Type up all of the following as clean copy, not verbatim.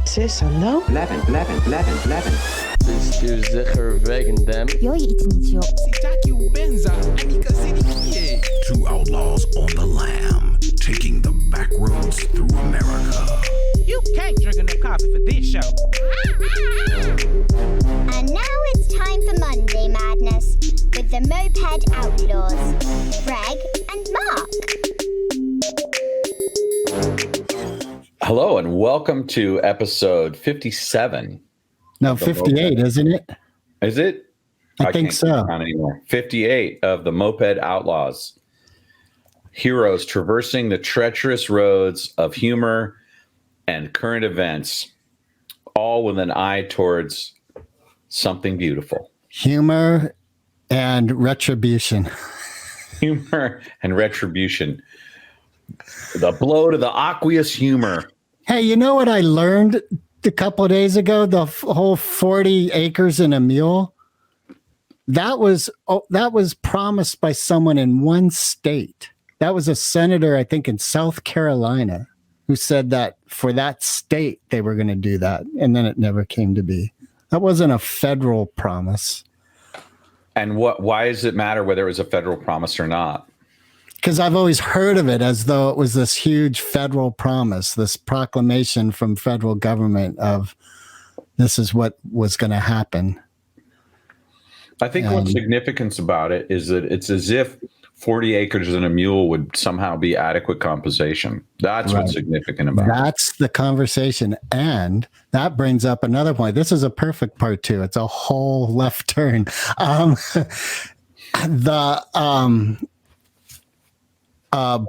Was is er nou? Blijven. Bist du sicher wegen dem? Jag är inte niet jobb. Two outlaws on the lam, taking the back roads through America. You can't drink enough coffee for this show. And now it's time for Monday Madness with the Moped Outlaws, Greg and Mark. Hello and welcome to episode 57. No, 58, isn't it? Is it? I think so. Not anymore. 58 of the Moped Outlaws. Heroes traversing the treacherous roads of humor and current events, all with an eye towards something beautiful. Humor and retribution. Humor and retribution. The blow to the aqueous humor. Hey, you know what I learned a couple of days ago? The whole 40 acres and a mule. That was promised by someone in one state. That was a senator, I think, in South Carolina, who said that for that state they were going to do that, and then it never came to be. That wasn't a federal promise. And why does it matter whether it was a federal promise or not? Because I've always heard of it as though it was this huge federal promise, this proclamation from federal government of this is what was going to happen. I think what's significant about it is that it's as if 40 acres and a mule would somehow be adequate compensation. That's right. What's significant about it. That's the conversation. And that brings up another point. This is a perfect part two. It's a whole left turn.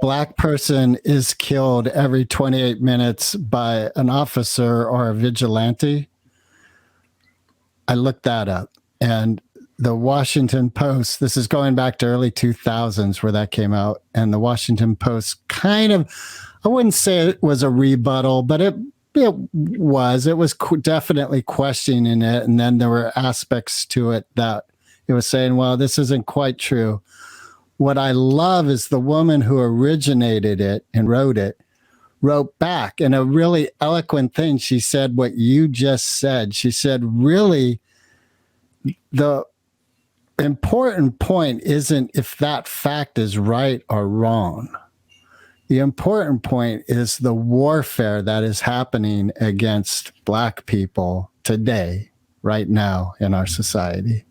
Black person is killed every 28 minutes by an officer or a vigilante. I looked that up, and the Washington Post, this is going back to early 2000s where that came out, and the Washington Post kind of, I wouldn't say it was a rebuttal, but it was definitely questioning it. And then there were aspects to it that it was saying, well, this isn't quite true. What I love is the woman who originated it and wrote back in a really eloquent thing. She said what you just said. She said, really, the important point isn't if that fact is right or wrong. The important point is the warfare that is happening against Black people today, right now in our society.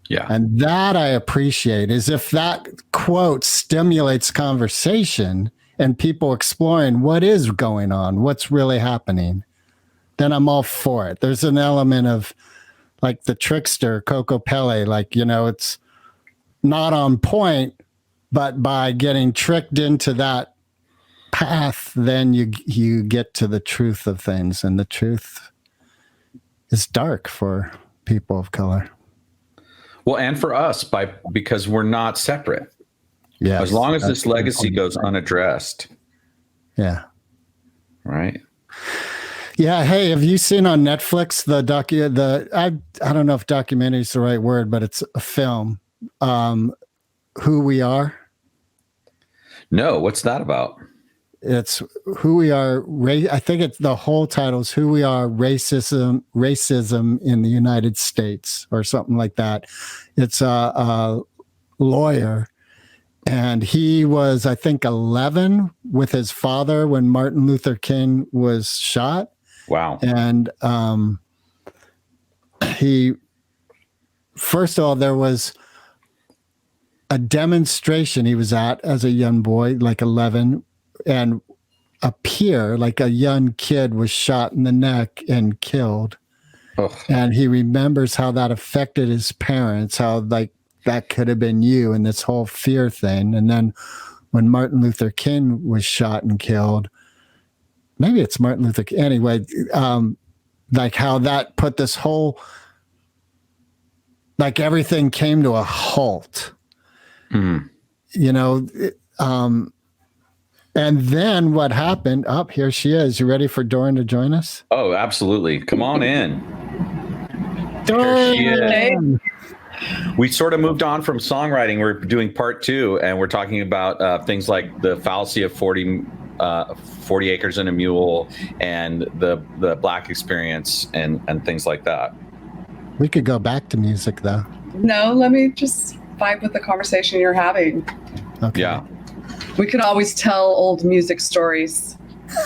Yeah. And that I appreciate is if that quote stimulates conversation and people exploring what is going on, what's really happening, then I'm all for it. There's an element of like the trickster, Coco Pele, like, you know, it's not on point, but by getting tricked into that path, then you get to the truth of things. And the truth is dark for people of color. Well, and for us, because we're not separate. Yeah. As long as this legacy goes unaddressed. Yeah. Right. Yeah. Hey, have you seen on Netflix I don't know if documentary is the right word, but it's a film. Who We Are? No, what's that about? It's Who We Are. I think it's the whole title is Who We Are, Racism in the United States or something like that. It's a lawyer, and he was, I think, 11 with his father when Martin Luther King was shot. Wow. And first of all, there was a demonstration he was at as a young boy, like 11, and a peer, like a young kid, was shot in the neck and killed. Ugh. And he remembers how that affected his parents, how like that could have been you, and this whole fear thing. And then when Martin Luther King was shot and killed, maybe it's Martin Luther King. Anyway, like how that put this whole, like everything came to a halt. Mm. You know, and then what happened? Oh, here she is. You ready for Doren to join us? Oh, absolutely. Come on in. Doren! We sort of moved on from songwriting. We're doing part two, and we're talking about things like the fallacy of 40 40 Acres and a Mule and the Black experience and things like that. We could go back to music though. No, let me just vibe with the conversation you're having. Okay. Yeah. We could always tell old music stories.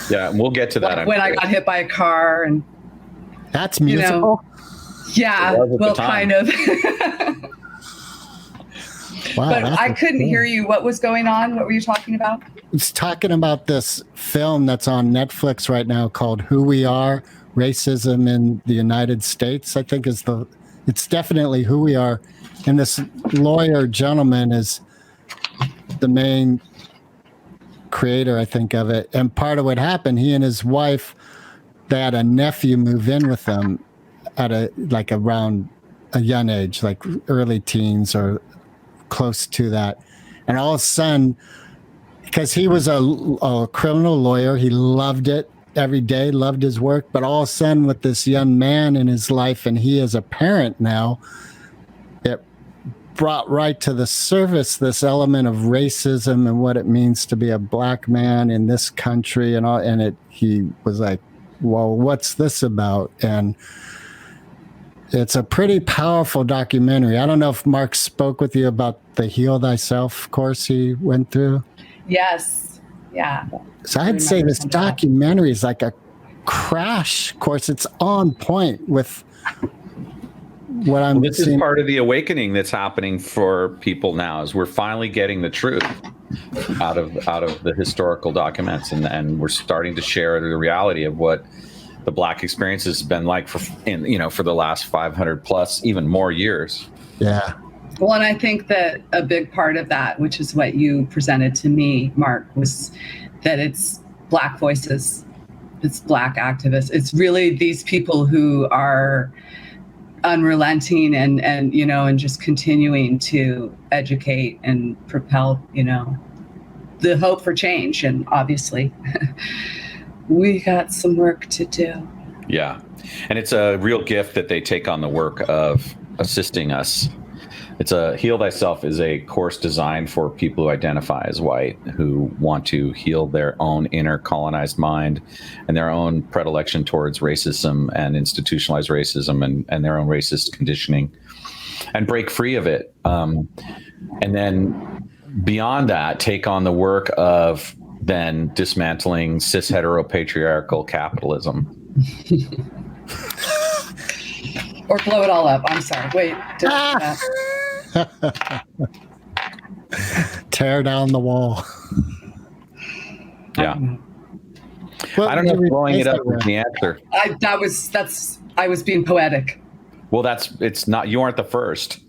Yeah, we'll get to that. Like when I got hit by a car and That's musical. yeah, It was at the well, time. kind of. Wow, But that's I couldn't cool. hear you. What was going on? What were you talking about? It's talking about this film that's on Netflix right now called Who We Are, Racism in the United States, I think it's definitely Who We Are. And this lawyer gentleman is the main creator, I think, of it. And part of what happened, he and his wife, they had a nephew move in with them at around a young age, like early teens or close to that. And all of a sudden, because he was a criminal lawyer, he loved it every day, loved his work. But all of a sudden, with this young man in his life, and he is a parent now, it brought right to the surface this element of racism and what it means to be a Black man in this country and all. And he was like, well, what's this about? And it's a pretty powerful documentary. I don't know if Marc spoke with you about the Heal Thyself course he went through. Yes. Yeah. So I'd say remember this some of that. documentary is like a crash course. It's on point with what I'm This is seeing. part of the awakening that's happening for people now, is we're finally getting the truth out of the historical documents, and we're starting to share the reality of what the Black experience has been like for the last 500 plus, even more years. Yeah. Well, and I think that a big part of that, which is what you presented to me, Marc, was that it's Black voices, it's Black activists. It's really these people who are unrelenting and just continuing to educate and propel, the hope for change. And obviously we got some work to do. Yeah. And it's a real gift that they take on the work of assisting us. Heal Thyself is a course designed for people who identify as white, who want to heal their own inner colonized mind and their own predilection towards racism and institutionalized racism and their own racist conditioning, and break free of it. And then beyond that, take on the work of then dismantling cis heteropatriarchal capitalism. Or blow it all up. I'm sorry. Wait. Tear down the wall. Yeah. Well, I don't know if maybe blowing it up Facebook. is the answer. I was being poetic. Well, it's not, you aren't the first.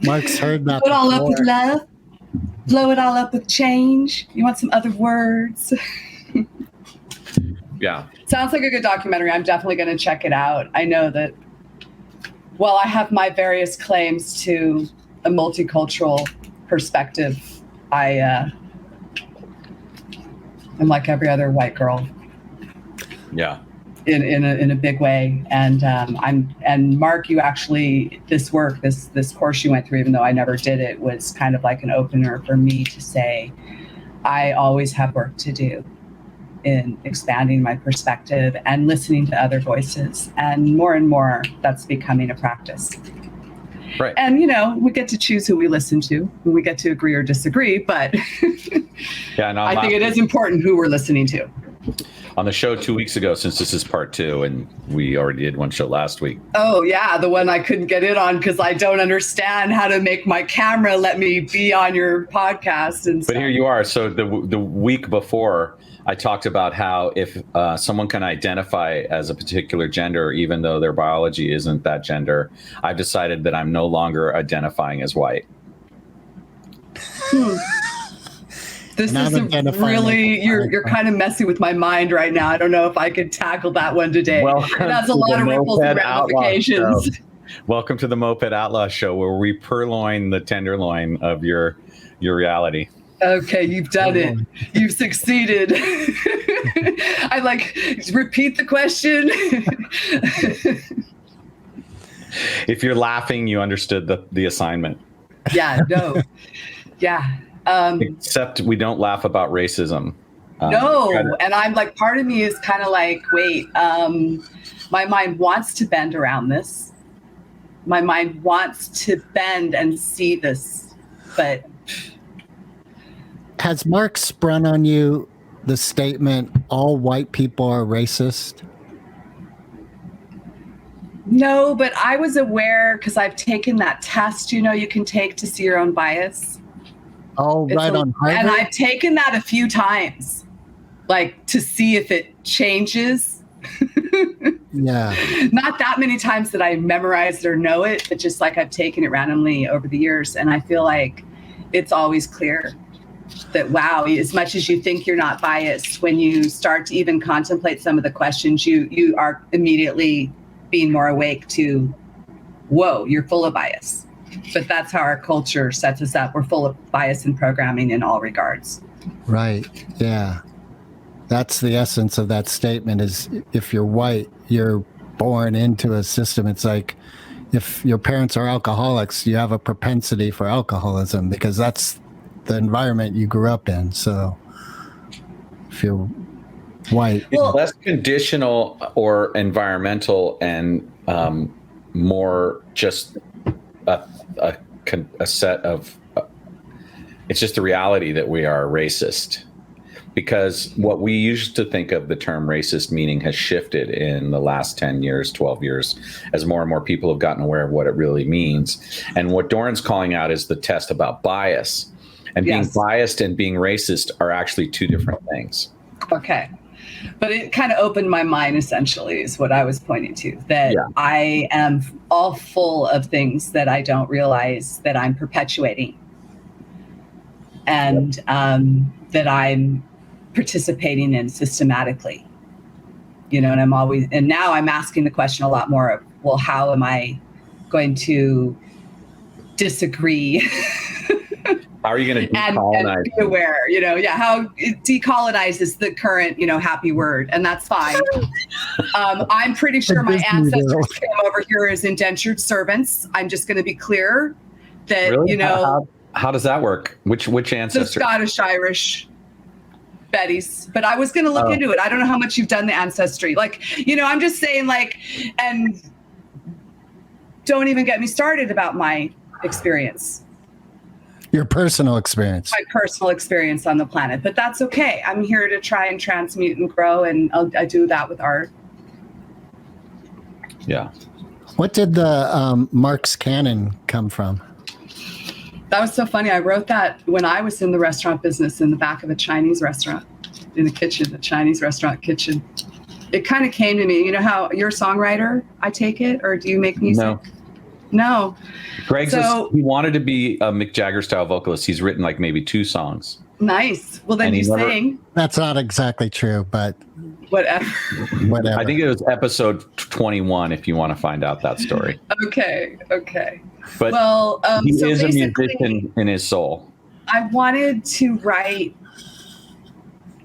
Marc's heard that Blow it all up with before. love. Blow it all up with change. You want some other words? Yeah. Sounds like a good documentary. I'm definitely going to check it out. I know that, well, I have my various claims to a multicultural perspective. I am like every other white girl Yeah. in a big way. And Marc, you actually, this course you went through, even though I never did it, was kind of like an opener for me to say, I always have work to do in expanding my perspective and listening to other voices. And more, that's becoming a practice. Right. And, we get to choose who we listen to, and we get to agree or disagree, but Yeah. No, I think it is important who we're listening to. on the show 2 weeks ago, since this is part 2, and we already did one show last week. Oh, yeah, the one I couldn't get in on because I don't understand how to make my camera let me be on your podcast. And But here you are. So the week before, I talked about how if someone can identify as a particular gender, even though their biology isn't that gender, I've decided that I'm no longer identifying as white. This And I'm is identifying really, as you're kind of messing with my mind right now. I don't know if I could tackle that one today. Welcome It has to a lot the of ripples and Moped Outlaw ramifications. Show. Welcome to the Moped Outlaw Show, where we purloin the tenderloin of your reality. Okay, you've done it. You've succeeded. I repeat the question. If you're laughing, you understood the assignment. Yeah, no. Yeah. Except we don't laugh about racism. No, and I'm like, part of me is kind of like, wait, my mind wants to bend around this. My mind wants to bend and see this, but Has Marc sprung on you the statement, all white people are racist? no, but I was aware because I've taken that test, you can take to see your own bias. Oh, right on Harvard? And I've taken that a few times, like to see if it changes. Yeah. Not that many times that I memorized or know it, but just like I've taken it randomly over the years. And I feel like it's always clear that, wow, as much as you think you're not biased, when you start to even contemplate some of the questions, you are immediately being more awake to, whoa, you're full of bias. But that's how our culture sets us up. We're full of bias and programming in all regards. Right. Yeah. That's the essence of that statement is if you're white, you're born into a system. It's like if your parents are alcoholics, you have a propensity for alcoholism because that's the environment you grew up in. So if you're white. It's less conditional or environmental and more just a set of, it's just the reality that we are racist. Because what we used to think of the term racist meaning has shifted in the last 10 years, 12 years, as more and more people have gotten aware of what it really means. And what Doren's calling out is the test about bias. And being biased and being racist are actually two different things. Okay. But it kind of opened my mind, essentially, is what I was pointing to, that I am all full of things that I don't realize that I'm perpetuating. And that I'm participating in systematically, and now I'm asking the question a lot more of, well, how am I going to disagree? How are you going to decolonize? And be aware, how decolonize is the current, happy word, and that's fine. I'm pretty sure my ancestors came over here as indentured servants. I'm just going to be clear that, really? How does that work? Which ancestor? The Scottish Irish Betty's, but I was going to look into it. I don't know how much you've done the ancestry. I'm just saying, and don't even get me started about my experience. Your personal experience. My personal experience on the planet, but that's okay. I'm here to try and transmute and grow, and I do that with art. Yeah. What did the Marc's canon come from? That was so funny. I wrote that when I was in the restaurant business in the back of a Chinese restaurant, in the kitchen, the Chinese restaurant kitchen. It kind of came to me. You know how you're a songwriter, I take it, or do you make music? No. Greg says he wanted to be a Mick Jagger style vocalist. He's written maybe 2 songs. Nice. Well, then you sing. That's not exactly true, but whatever. Whatever. I think it was episode 21 if you want to find out that story. Okay. But he is a musician in his soul. I wanted to write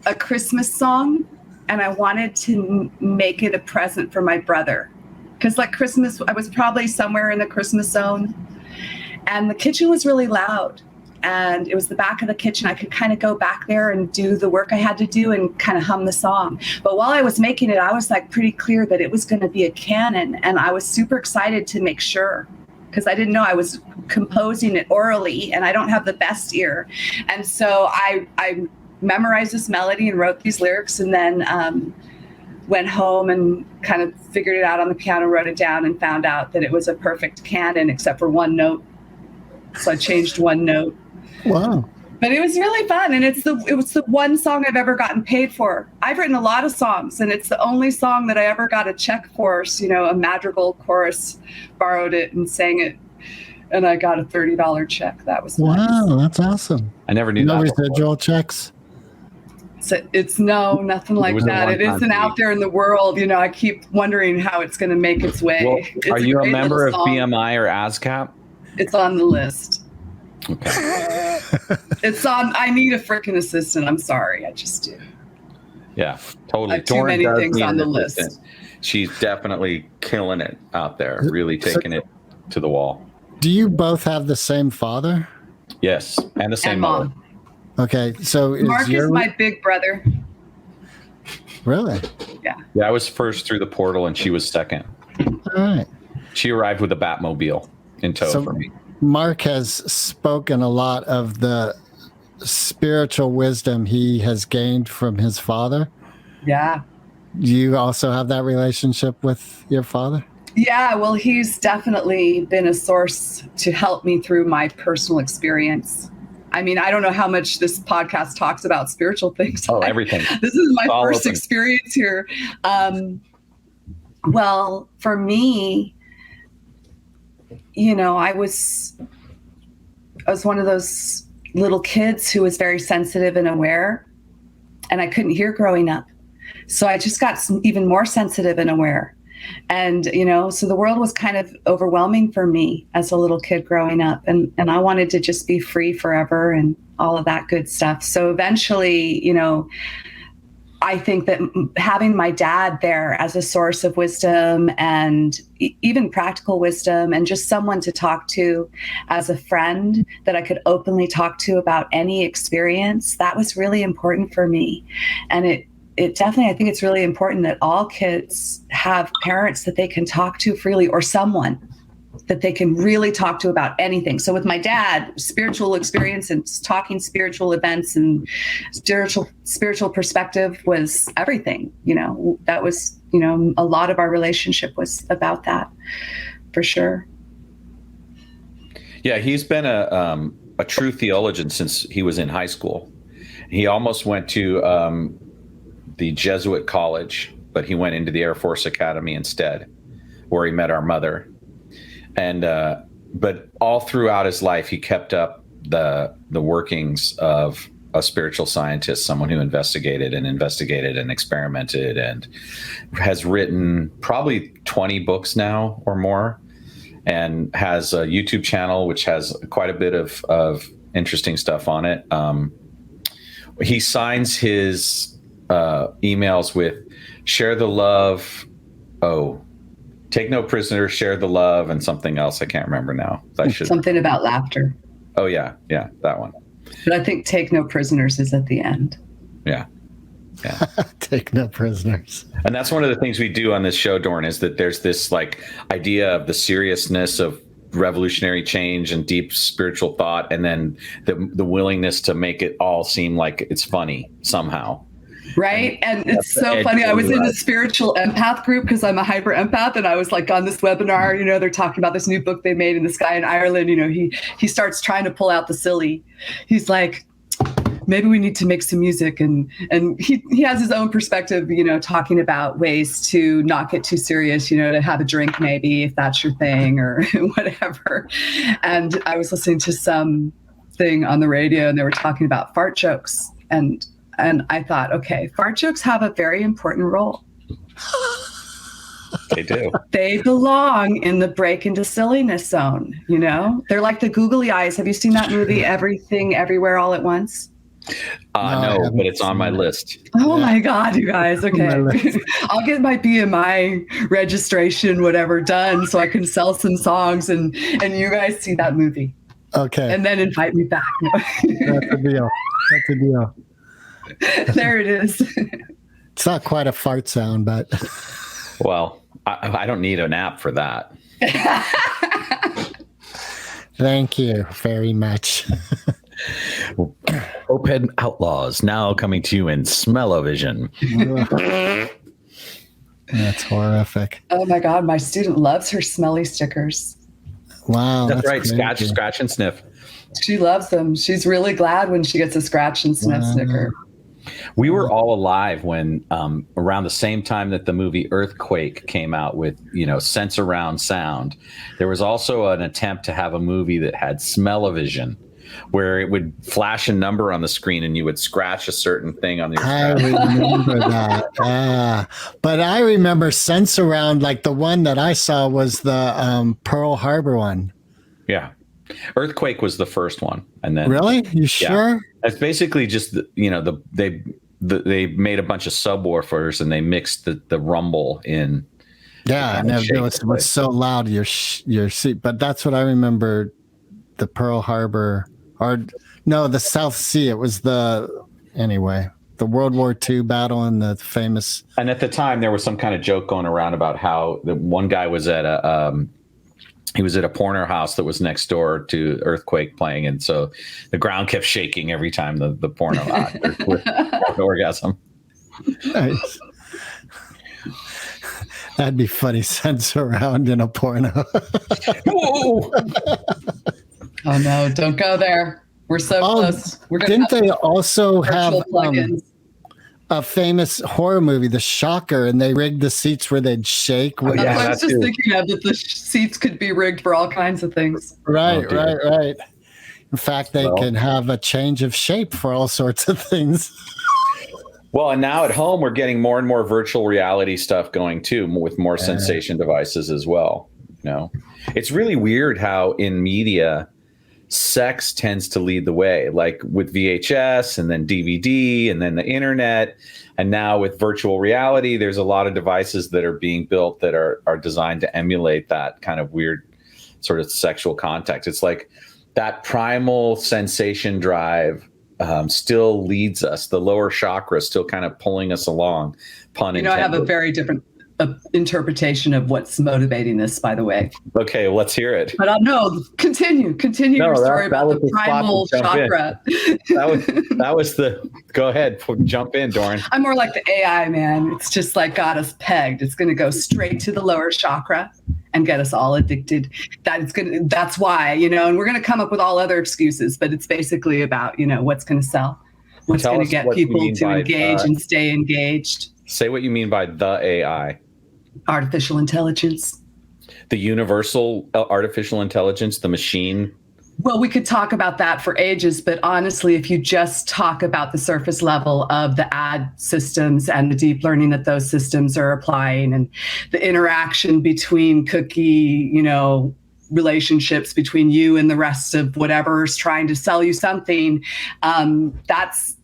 a Christmas song, and I wanted to make it a present for my brother. Because Christmas, I was probably somewhere in the Christmas zone, and the kitchen was really loud. And it was the back of the kitchen. I could kind of go back there and do the work I had to do and kind of hum the song. But while I was making it, I was pretty clear that it was going to be a canon. And I was super excited to make sure, because I didn't know I was composing it orally and I don't have the best ear. And so I memorized this melody and wrote these lyrics, and then went home and kind of figured it out on the piano, wrote it down, and found out that it was a perfect canon except for one note. So I changed one note. Wow. But it was really fun, and it was the one song I've ever gotten paid for. I've written a lot of songs, and it's the only song that I ever got a check for. So, a madrigal chorus, borrowed it and sang it, and I got a $30 check. That was nice. Wow, that's awesome. I never knew that. No residual checks? So it's nothing like that. It isn't out there in the world. I keep wondering how it's going to make its way. Well, are you a member of BMI or ASCAP? It's on the list. Okay. It's on. I need a freaking assistant. I'm sorry. I just do. Yeah, totally. I have too many things on the list. She's definitely killing it out there, really taking it to the wall. Do you both have the same father? Yes, and the same mother. Okay, so Marc is my big brother. Really? Yeah. Yeah, I was first through the portal, and she was second. All right. She arrived with a Batmobile in tow for me. Marc has spoken a lot of the spiritual wisdom he has gained from his father. Yeah. Do you also have that relationship with your father? Yeah, well, he's definitely been a source to help me through my personal experience. I mean, I don't know how much this podcast talks about spiritual things. Oh, everything. This is my All first open. experience here. Well, for me, you know, I was one of those little kids who was very sensitive and aware, and I couldn't hear growing up. So I just got even more sensitive and aware. And, you know, so the world was kind of overwhelming for me as a little kid growing up. And I wanted to just be free forever and all of that good stuff. So eventually, you know, I think that having my dad there as a source of wisdom and even practical wisdom and just someone to talk to as a friend that I could openly talk to about any experience, that was really important for me. And it definitely, I think it's really important that all kids have parents that they can talk to freely, or someone that they can really talk to about anything. So with my dad, spiritual experience and talking spiritual events and spiritual perspective was everything. You know, that was, you know, a lot of our relationship was about that, for sure. Yeah, he's been a true theologian since he was in high school. He almost went to the Jesuit college, but he went into the Air Force Academy instead, where he met our mother. And but all throughout his life, he kept up the workings of a spiritual scientist, someone who investigated and experimented, and has written probably 20 books now or more, and has a YouTube channel which has quite a bit of interesting stuff on it. He signs his emails with "Share the love." Take no prisoner, share the love, and something else I can't remember now. Something about laughter. Oh yeah, that one. But I think take no prisoners is at the end. Yeah. Take no prisoners. And that's one of the things we do on this show, Doren, is that there's this like idea of the seriousness of revolutionary change and deep spiritual thought, and then the willingness to make it all seem like it's funny somehow. Right. And it's so funny. I was in a spiritual empath group because I'm a hyper empath. And I was like on this webinar, you know, they're talking about this new book they made, and this guy in Ireland, you know, he starts trying to pull out the silly. He's like, maybe we need to make some music. And he has his own perspective, you know, talking about ways to not get too serious, you know, to have a drink, maybe, if that's your thing or whatever. And I was listening to some thing on the radio, and they were talking about fart jokes. And I thought, okay, fart jokes have a very important role. They do. They belong in the break into silliness zone, you know? They're like the googly eyes. Have you seen that movie, Everything, Everywhere, All at Once? No, but it's on my list. Oh my God, you guys. Okay. I'll get my BMI registration, whatever, done so I can sell some songs and you guys see that movie. Okay. And then invite me back. That's a deal. That's a deal. There it is. It's not quite a fart sound, but. Well, I don't need an app for that. Thank you very much. Moped Outlaws, now coming to you in smell-o-vision. That's horrific. Oh my God, my student loves her smelly stickers. Wow. That's right. Crazy. Scratch and sniff. She loves them. She's really glad when she gets a scratch and sniff sticker. We were all alive when around the same time that the movie Earthquake came out with, you know, sense around sound. There was also an attempt to have a movie that had smell-o-vision, where it would flash a number on the screen and you would scratch a certain thing on your I scratch. remember that. But I remember Sense Around, like the one that I saw was the Pearl Harbor one. Yeah. Earthquake was the first one. And then Really? You sure? It's basically just, you know, they made a bunch of subwoofers and they mixed the rumble in. Yeah, and it was so loud, your seat. But that's what I remember, the Pearl Harbor, or No, the South Sea. It was the World War II battle and the famous. And at the time, there was some kind of joke going around about how the one guy was at a porno house that was next door to Earthquake playing, and so the ground kept shaking every time the porno orgasm. Nice. That'd be funny. Sense around in a porno. Whoa! Oh no! Don't go there. We're so close. We're gonna didn't they also have plugins. A famous horror movie, The Shocker, and they rigged the seats where they'd shake? That's what I was just thinking of, that the seats could be rigged for all kinds of things. Right. In fact, they can have a change of shape for all sorts of things. Well, and now at home, we're getting more and more virtual reality stuff going too, with more sensation devices as well. You know, it's really weird how in media, sex tends to lead the way, like with VHS and then DVD and then the internet. And now with virtual reality, there's a lot of devices that are being built that are designed to emulate that kind of weird sort of sexual contact. It's like that primal sensation drive still leads us. The lower chakra still kind of pulling us along. Pun intended. I have a very different interpretation of what's motivating this, by the way. Okay, well, let's hear it. But no, continue your story about the primal chakra. That was the, go ahead, jump in, Doren. I'm more like the AI, man. It's just like got us pegged. It's going to go straight to the lower chakra and get us all addicted. That's why, and we're going to come up with all other excuses, but it's basically about, what's going to sell, what's going to get people to engage and stay engaged. Say what you mean by the AI. Artificial intelligence. The universal artificial intelligence, the machine. Well, we could talk about that for ages, but honestly, if you just talk about the surface level of the ad systems and the deep learning that those systems are applying and the interaction between cookie, relationships between you and the rest of whatever's trying to sell you something, that's,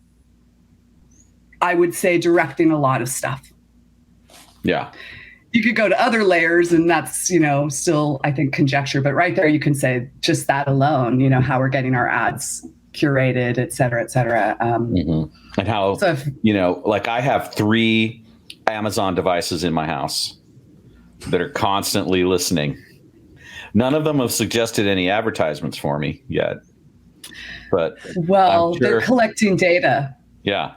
I would say, directing a lot of stuff. Yeah. You could go to other layers and that's, still, I think, conjecture. But right there, you can say just that alone, how we're getting our ads curated, et cetera, et cetera. And how, like I have 3 Amazon devices in my house that are constantly listening. None of them have suggested any advertisements for me yet. But they're collecting data. Yeah.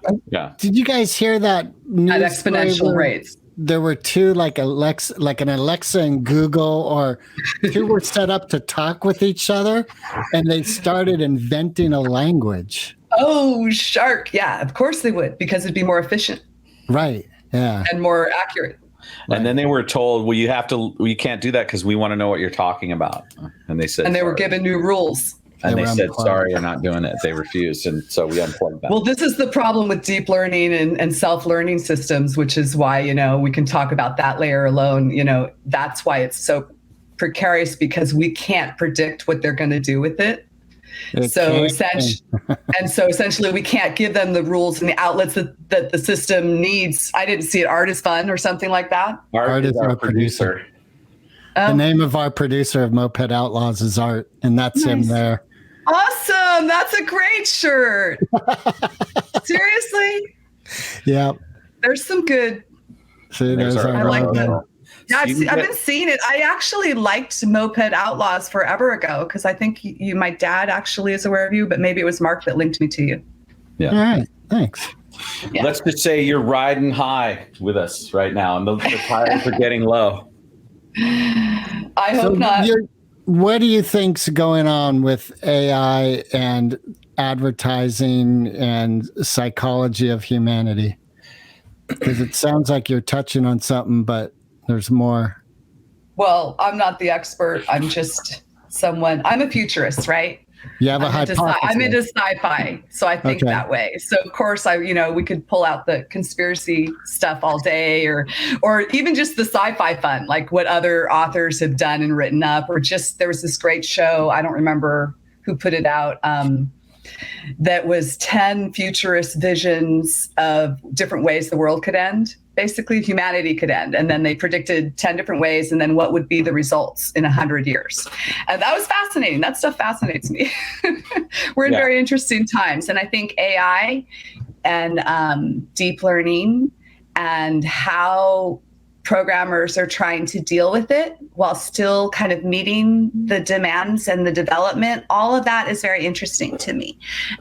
Did you guys hear that news at exponential rates? There were 2 like an Alexa and Google, or 2 were set up to talk with each other, and they started inventing a language. Oh, shark. Yeah, of course they would, because it'd be more efficient. Right. Yeah. And more accurate. And then they were told, well, you can't do that because we want to know what you're talking about. And they said, and they were given new rules. And they said, sorry, you're not doing it. They refused. And so we unplugged them. Well, this is the problem with deep learning and self-learning systems, which is why, we can talk about that layer alone. That's why it's so precarious, because we can't predict what they're going to do with it. So essentially, we can't give them the rules and the outlets that the system needs. I didn't see it. Art is fun or something like that. Art is our producer. The name of our producer of Moped Outlaws is Art, and that's him there. Awesome. That's a great shirt. Seriously? Yeah. There's some good. See, I like that. Yeah, I've been seeing it. I actually liked Moped Outlaws forever ago, because I think my dad actually is aware of you, but maybe it was Marc that linked me to you. Yeah. All right. Thanks. Yeah. Let's just say you're riding high with us right now, and the tires are getting low. I hope not. What do you think's going on with AI and advertising and psychology of humanity? Because it sounds like you're touching on something, but there's more. Well, I'm not the expert. I'm just someone. I'm a futurist, right? You have a hypothesis. I'm into sci-fi, so I think that way. So of course, we could pull out the conspiracy stuff all day, or even just the sci-fi fun, like what other authors have done and written up, or just there was this great show. I don't remember who put it out. that was 10 futurist visions of different ways the world could end. Basically, humanity could end. And then they predicted 10 different ways, and then what would be the results in 100 years. And that was fascinating. That stuff fascinates me. We're in very interesting times. And I think AI and deep learning and how programmers are trying to deal with it while still kind of meeting the demands and the development, all of that is very interesting to me.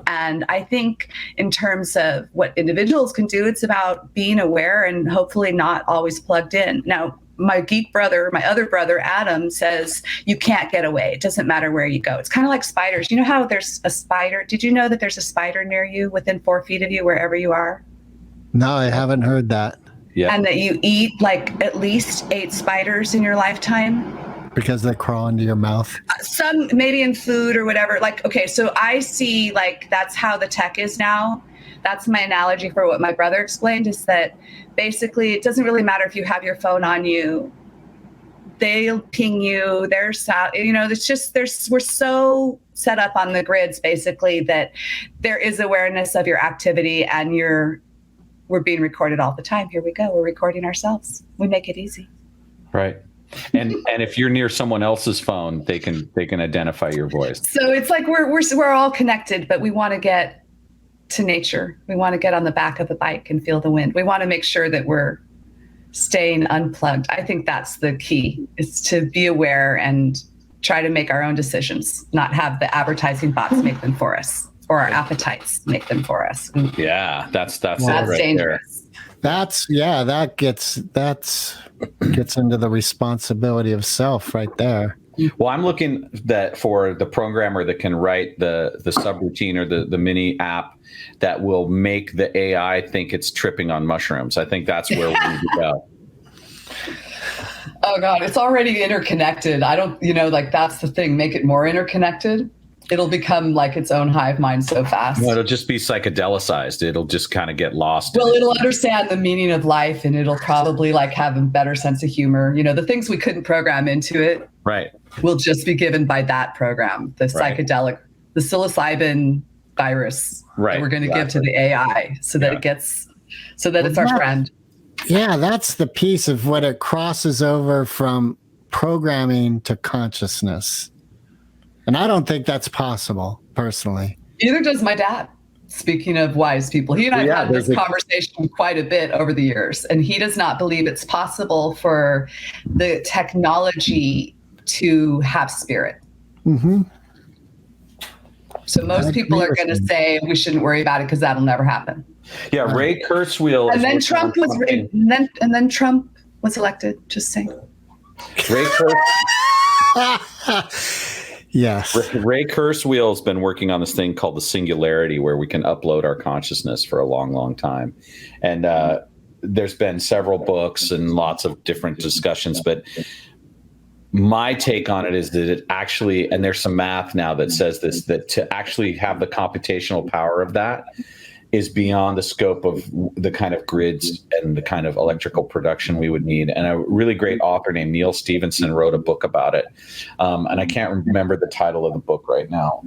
And I think in terms of what individuals can do, it's about being aware and hopefully not always plugged in. Now, my geek brother, my other brother, Adam, says you can't get away. It doesn't matter where you go. It's kind of like spiders. You know how there's a spider? Did you know that there's a spider near you within 4 feet of you, wherever you are? No, I haven't heard that. Yeah. And that you eat like at least 8 spiders in your lifetime? Because they crawl into your mouth. Some maybe in food or whatever. Like, okay, so I see like that's how the tech is now. That's my analogy for what my brother explained, is that basically it doesn't really matter if you have your phone on you. They'll ping you. It's just we're so set up on the grids basically that there is awareness of your activity and we're being recorded all the time. Here we go. We're recording ourselves. We make it easy. Right. And if you're near someone else's phone, they can identify your voice. So it's like we're all connected, but we want to get to nature. We want to get on the back of a bike and feel the wind. We want to make sure that we're staying unplugged. I think that's the key, is to be aware and try to make our own decisions, not have the advertising bots make them for us. Or our appetites make them for us. Yeah, that's That's right dangerous. there. That gets into the responsibility of self right there. Well, I'm looking for the programmer that can write the subroutine or the mini app that will make the AI think it's tripping on mushrooms. I think that's where we need to go. Oh God, it's already interconnected. That's the thing. Make it more interconnected. It'll become like its own hive mind so fast. No, it'll just be psychedelicized. It'll just kind of get lost. Well, it'll understand the meaning of life, and it'll probably like have a better sense of humor. The things we couldn't program into it, right, will just be given by that program. The psychedelic, the psilocybin virus that we're going to give to the AI, so that it's our friend. Yeah, that's the piece of what it crosses over from programming to consciousness. And I don't think that's possible, personally. Neither does my dad. Speaking of wise people, he and I have had this conversation quite a bit over the years, and he does not believe it's possible for the technology to have spirit. Mm-hmm. So most people are going to say we shouldn't worry about it because that'll never happen. Yeah, Ray Kurzweil. And then Trump was elected. Just saying. Ray Yes. Ray Kurzweil has been working on this thing called the singularity, where we can upload our consciousness for a long, long time. And there's been several books and lots of different discussions, but my take on it is that it actually, and there's some math now that says this, that to actually have the computational power of that is beyond the scope of the kind of grids and the kind of electrical production we would need. And a really great author named Neil Stephenson wrote a book about it. And I can't remember the title of the book right now.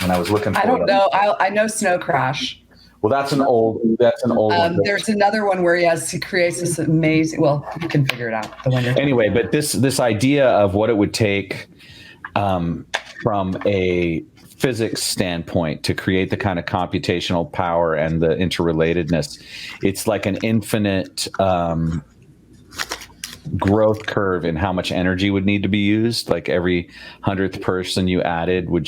And I was looking for I don't know. I know Snow Crash. Well, that's an old one. There's another one where he creates this amazing, well, you can figure it out. Anyway, but this idea of what it would take from a physics standpoint to create the kind of computational power and the interrelatedness, it's like an infinite growth curve in how much energy would need to be used. Like every 100th person you added would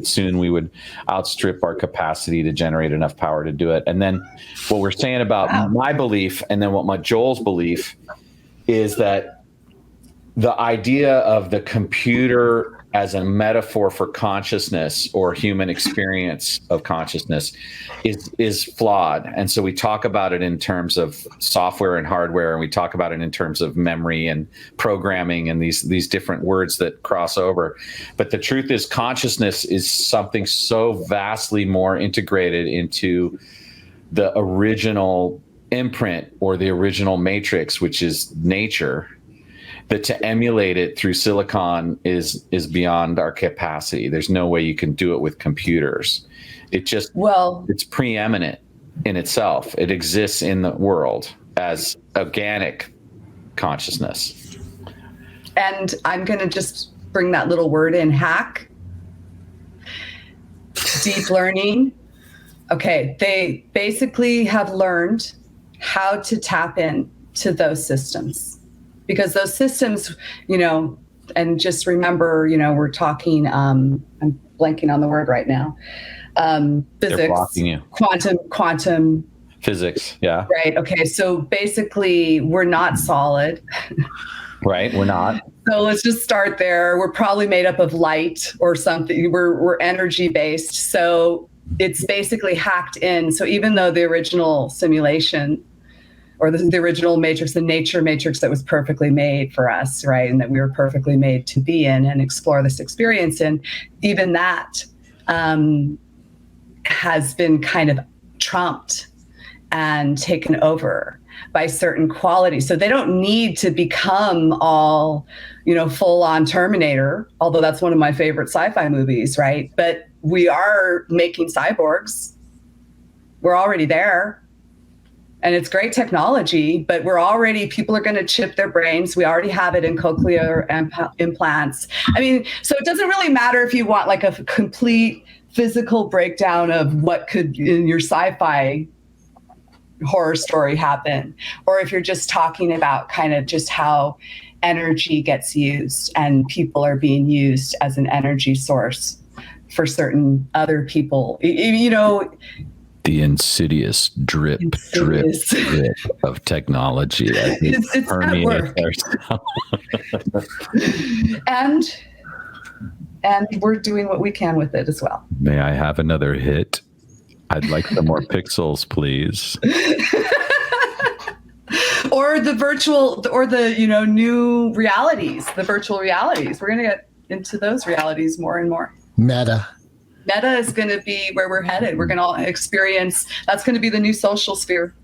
soon we would outstrip our capacity to generate enough power to do it. And then what we're saying about my belief, and then what Joel's belief is, that the idea of the computer as a metaphor for consciousness or human experience of consciousness is flawed. And so we talk about it in terms of software and hardware, and we talk about it in terms of memory and programming and these different words that cross over. But the truth is, consciousness is something so vastly more integrated into the original imprint or the original matrix, which is nature. that to emulate it through silicon is beyond our capacity. There's no way you can do it with computers. It's preeminent in itself. It exists in the world as organic consciousness. And I'm going to just bring that little word in, hack. Deep learning. Okay, they basically have learned how to tap in to those systems, because those systems, and just remember, we're talking, I'm blanking on the word right now. Physics, they're blocking you. Quantum physics. Yeah. Right. Okay. So basically we're not solid. Right. We're not. So let's just start there. We're probably made up of light or something. We're energy based. So it's basically hacked in. So even though the original simulation or the original matrix, the nature matrix that was perfectly made for us, right, and that we were perfectly made to be in and explore this experience in, even that has been kind of trumped and taken over by certain qualities. So they don't need to become all, full on Terminator, although that's one of my favorite sci-fi movies, right? But we are making cyborgs. We're already there. And it's great technology, but people are going to chip their brains. We already have it in cochlear implants. I mean, so it doesn't really matter if you want like a complete physical breakdown of what could in your sci-fi horror story happen, or if you're just talking about kind of just how energy gets used and people are being used as an energy source for certain other people, the insidious drip of technology as it permeates ourselves. and we're doing what we can with it as well. May I have another hit? I'd like some more pixels, please. Or the virtual, or the new realities, the virtual realities. We're going to get into those realities more and more. Meta is going to be where we're headed. We're going to experience, that's going to be the new social sphere.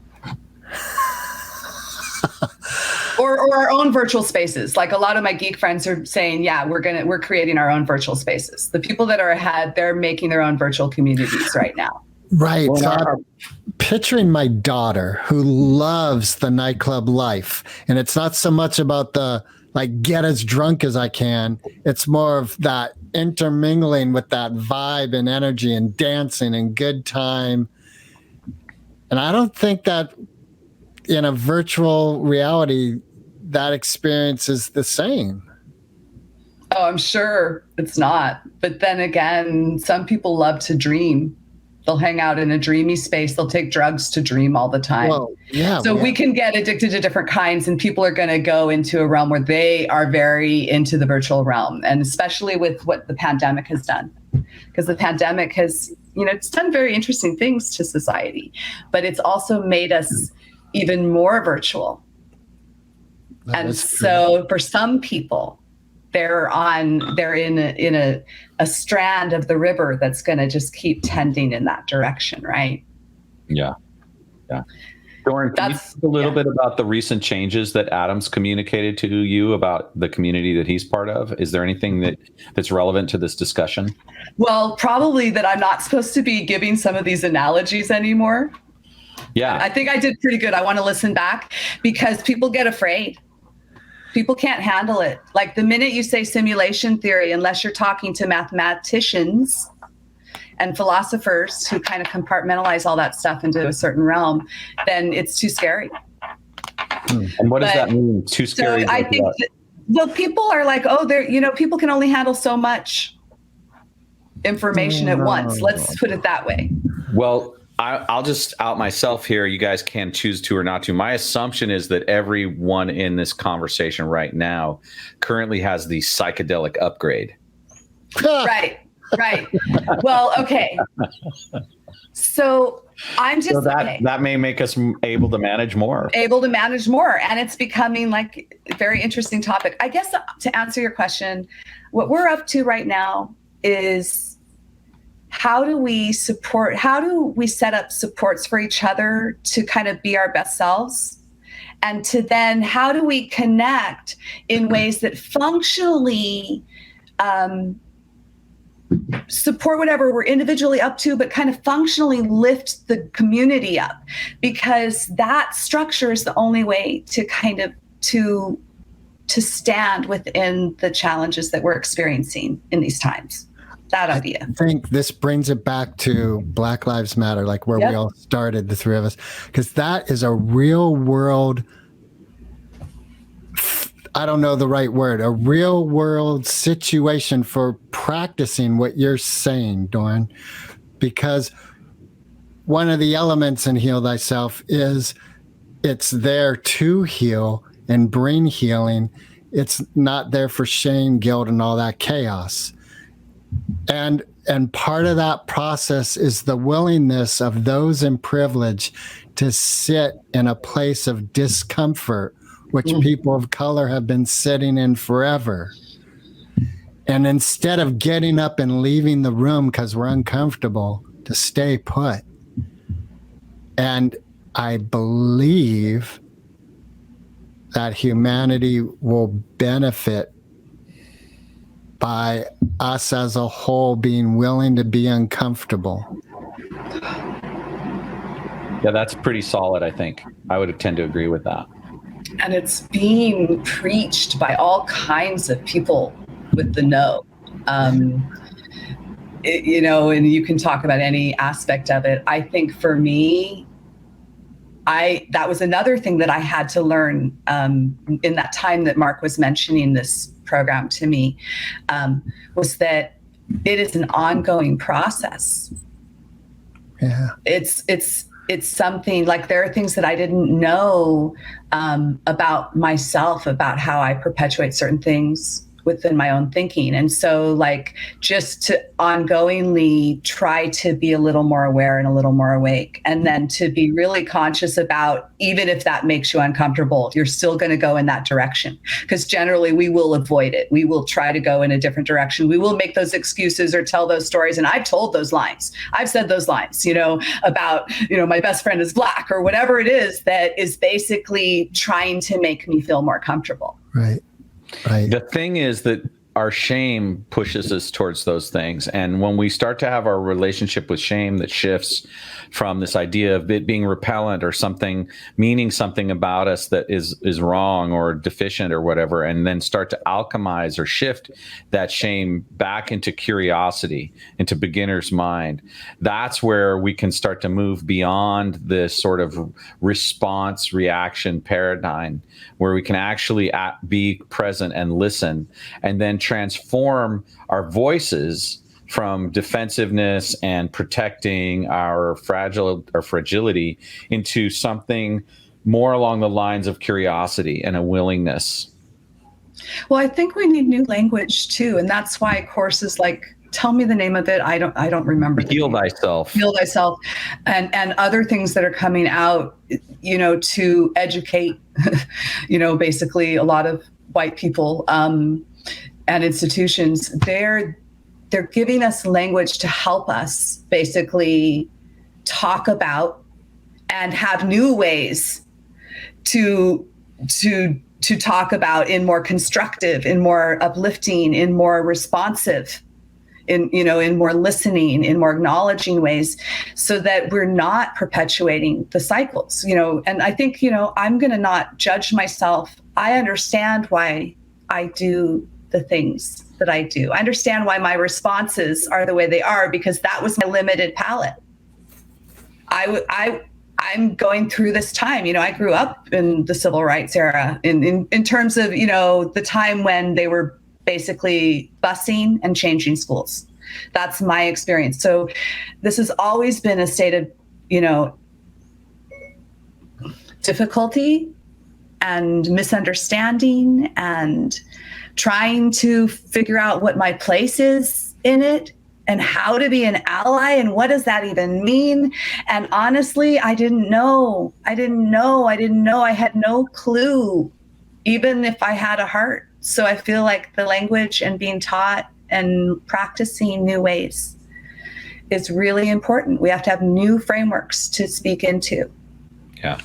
or our own virtual spaces. Like a lot of my geek friends are saying, yeah, we're creating our own virtual spaces. The people that are ahead, they're making their own virtual communities right now. Right. So I'm picturing my daughter who loves the nightclub life. And it's not so much about the get as drunk as I can. It's more of that intermingling with that vibe and energy and dancing and good time. And I don't think that in a virtual reality, that experience is the same. Oh, I'm sure it's not. But then again, some people love to dream. They'll hang out in a dreamy space. They'll take drugs to dream all the time. Well, yeah. So we can get addicted to different kinds, and people are going to go into a realm where they are very into the virtual realm. And especially with what the pandemic has done, because the pandemic has, it's done very interesting things to society, but it's also made us even more virtual. And so for some people, they're in a strand of the river that's going to just keep tending in that direction, right? Yeah. Doren, can you talk a little bit about the recent changes that Adam's communicated to you about the community that he's part of? Is there anything that's relevant to this discussion? Well, probably that I'm not supposed to be giving some of these analogies anymore. Yeah. I think I did pretty good. I want to listen back because people get afraid. People can't handle it. Like the minute you say simulation theory, unless you're talking to mathematicians and philosophers who kind of compartmentalize all that stuff into a certain realm, then it's too scary. And what does that mean? Too scary? So I think people are like, people can only handle so much information at once. Let's put it that way. Well, I'll just out myself here. You guys can choose to or not to. My assumption is that everyone in this conversation right now currently has the psychedelic upgrade. Right. Well, okay. So I'm just that may make us able to manage more. And it's becoming like a very interesting topic. I guess to answer your question, what we're up to right now is how do we set up supports for each other to kind of be our best selves? And to then, how do we connect in ways that functionally support whatever we're individually up to, but kind of functionally lift the community up, because that structure is the only way to kind of to stand within the challenges that we're experiencing in these times. That idea. I think this brings it back to Black Lives Matter, like where we all started, the three of us, because that is a real world, I don't know the right word, a real world situation for practicing what you're saying, Doren, because one of the elements in Heal Thyself is it's there to heal and bring healing. It's not there for shame, guilt, and all that chaos. And part of that process is the willingness of those in privilege to sit in a place of discomfort, which people of color have been sitting in forever. And instead of getting up and leaving the room because we're uncomfortable, to stay put. And I believe that humanity will benefit by us as a whole being willing to be uncomfortable. Yeah, that's pretty solid, I think. I would tend to agree with that. And it's being preached by all kinds of people with the know. You know, and you can talk about any aspect of it. I think for me, that was another thing that I had to learn in that time that Marc was mentioning this program to me, was that it is an ongoing process. Yeah. It's something like, there are things that I didn't know about myself, about how I perpetuate certain things within my own thinking. And so like, just to ongoingly try to be a little more aware and a little more awake, and then to be really conscious about, even if that makes you uncomfortable, you're still going to go in that direction, because generally we will avoid it. We will try to go in a different direction. We will make those excuses or tell those stories. And I've told those lines. I've said those lines, you know, about, you know, my best friend is Black, or whatever it is that is basically trying to make me feel more comfortable. Right. Right. The thing is that our shame pushes us towards those things. And when we start to have our relationship with shame that shifts from this idea of it being repellent or something, meaning something about us that is wrong or deficient or whatever, and then start to alchemize or shift that shame back into curiosity, into beginner's mind, that's where we can start to move beyond this sort of response reaction paradigm, where we can actually be present and listen, and then transform our voices from defensiveness and protecting our fragility into something more along the lines of curiosity and a willingness. Well, I think we need new language too, and that's why courses like, tell me the name of it, I don't remember. Heal Thyself. Heal Thyself, and other things that are coming out, you know, to educate, you know, basically a lot of white people and institutions. They're giving us language to help us basically talk about and have new ways to talk about in more constructive, in more uplifting, in more responsive, in more listening, in more acknowledging ways, so that we're not perpetuating the cycles, you know. And I think, you know, I'm going to not judge myself. I understand why I do the things that I do. I understand why my responses are the way they are, because that was my limited palette. I'm going through this time. You know, I grew up in the civil rights era in terms of, you know, the time when they were basically busing and changing schools. That's my experience. So this has always been a state of, you know, difficulty and misunderstanding and trying to figure out what my place is in it and how to be an ally and what does that even mean. And honestly, I didn't know. I had no clue, even if I had a heart. So I feel like the language and being taught and practicing new ways is really important. We have to have new frameworks to speak into. Yeah.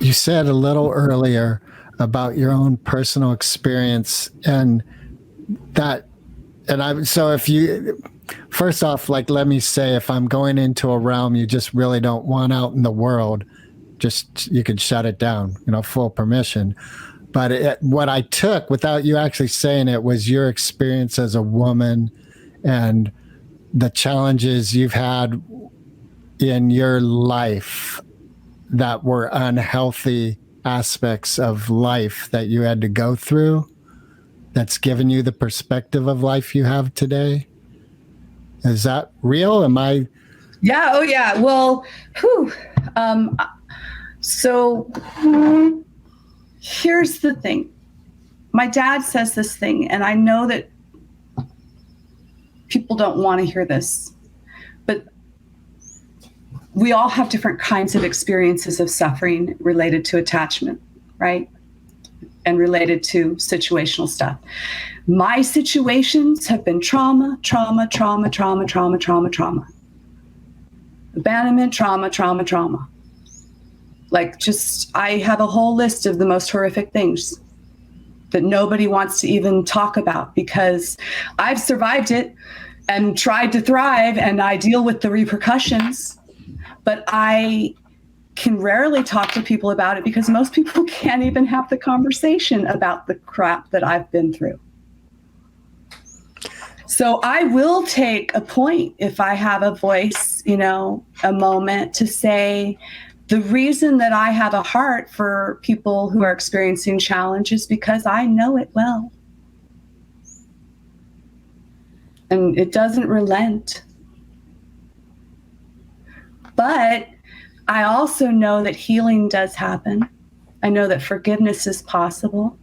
you said a little earlier about your own personal experience and that, so if you, first off, like, let me say, if I'm going into a realm you just really don't want out in the world, just, you can shut it down, full permission. But what I took without you actually saying it was your experience as a woman and the challenges you've had in your life that were unhealthy aspects of life that you had to go through, that's given you the perspective of life you have today. Is that real? Am I? Yeah. Oh yeah. Well, so here's the thing. My dad says this thing, and I know that people don't want to hear this, but we all have different kinds of experiences of suffering related to attachment, right? And related to situational stuff. My situations have been trauma. Abandonment, trauma. Like, just, I have a whole list of the most horrific things that nobody wants to even talk about because I've survived it and tried to thrive and I deal with the repercussions, but I can rarely talk to people about it because most people can't even have the conversation about the crap that I've been through. So I will take a point if I have a voice, a moment to say, the reason that I have a heart for people who are experiencing challenges because I know it well. And it doesn't relent. But I also know that healing does happen. I know that forgiveness is possible.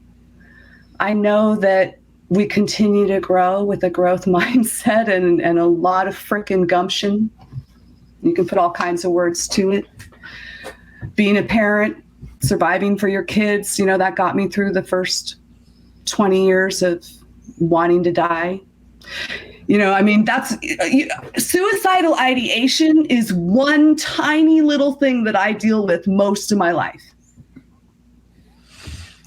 I know that we continue to grow with a growth mindset and a lot of freaking gumption. You can put all kinds of words to it. Being a parent, surviving for your kids, that got me through the first 20 years of wanting to die. That's suicidal ideation is one tiny little thing that I deal with most of my life.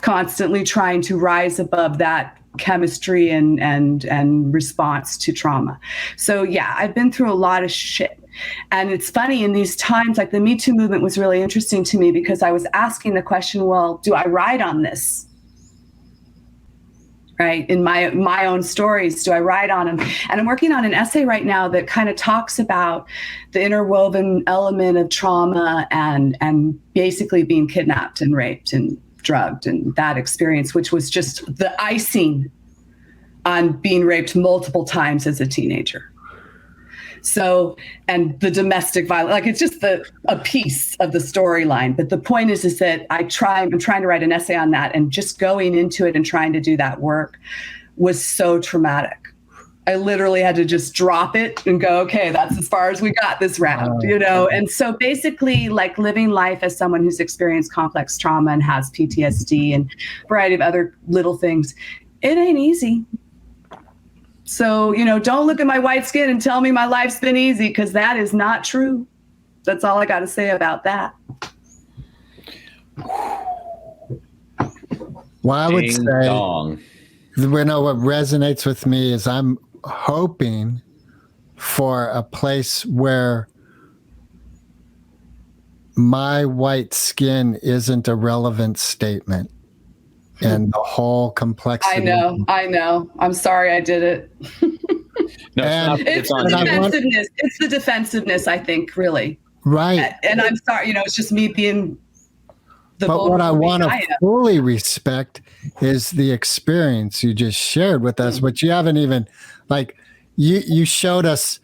Constantly trying to rise above that chemistry and response to trauma. So yeah, I've been through a lot of shit. And it's funny in these times, like the Me Too movement was really interesting to me because I was asking the question, well, do I write on this? Right? In my own stories, do I write on them? And I'm working on an essay right now that kind of talks about the interwoven element of trauma and basically being kidnapped and raped and drugged and that experience, which was just the icing on being raped multiple times as a teenager. So, and the domestic violence, like it's just a piece of the storyline. But the point is that I'm trying to write an essay on that, and just going into it and trying to do that work was so traumatic. I literally had to just drop it and go, okay, that's as far as we got this round, And so basically, like living life as someone who's experienced complex trauma and has PTSD and a variety of other little things, it ain't easy. So, don't look at my white skin and tell me my life's been easy, because that is not true. That's all I got to say about that. Well, I would say, what resonates with me is I'm hoping for a place where my white skin isn't a relevant statement. And the whole complexity. I know. I'm sorry I did it. No, it's the defensiveness. It's the defensiveness, I think, really. Right. And I'm sorry, it's just me being the But what I want to fully respect is the experience you just shared with us, which you haven't even, like, you showed us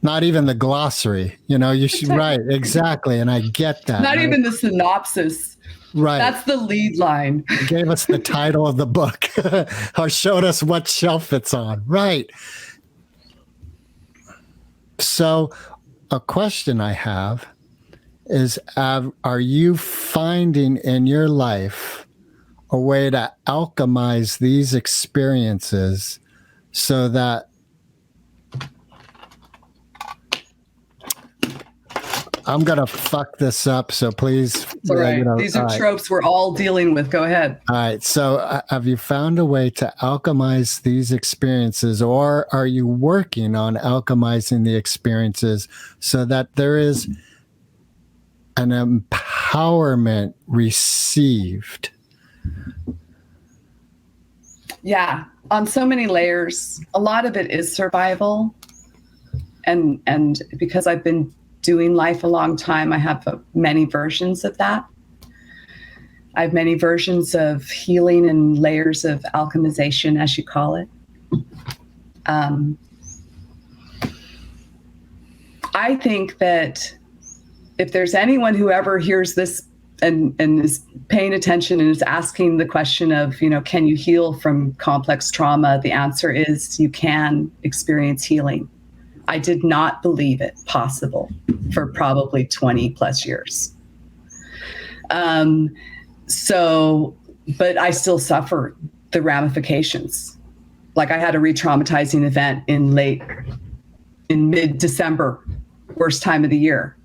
not even the glossary, right, exactly. And I get that. Not even the synopsis. Right. That's the lead line. You gave us the title of the book or showed us what shelf it's on. Right. So a question I have is, are you finding in your life a way to alchemize these experiences so that I'm gonna fuck this up, so please. It's all right. These are tropes we're all dealing with. Go ahead. All right. So, have you found a way to alchemize these experiences, or are you working on alchemizing the experiences so that there is an empowerment received? Yeah, on so many layers. A lot of it is survival, and because I've been doing life a long time, I have many versions of that. I have many versions of healing and layers of alchemization, as you call it. I think that if there's anyone who ever hears this and is paying attention and is asking the question of, can you heal from complex trauma? The answer is you can experience healing. I did not believe it possible for probably 20 plus years. But I still suffer the ramifications. Like I had a re-traumatizing event in mid-December, worst time of the year.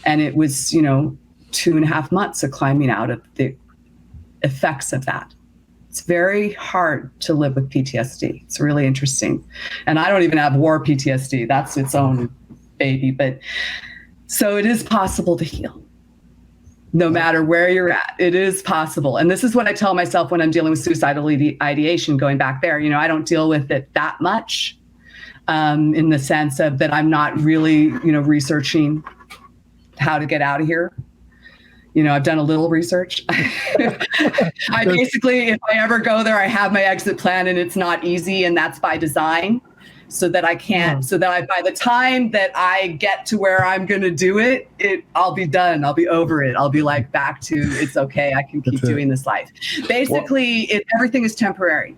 And it was, 2.5 months of climbing out of the effects of that. It's very hard to live with PTSD. It's really interesting. And I don't even have war PTSD. That's its own baby. But so it is possible to heal. No matter where you're at, it is possible. And this is what I tell myself when I'm dealing with suicidal ideation, going back there. I don't deal with it that much in the sense of that I'm not really, researching how to get out of here. I've done a little research. I basically, if I ever go there, I have my exit plan and it's not easy. And that's by design so that I can't, by the time that I get to where I'm going to do it, I'll be done. I'll be over it. I'll be like back to, it's okay. I can keep doing this life. Basically, everything is temporary.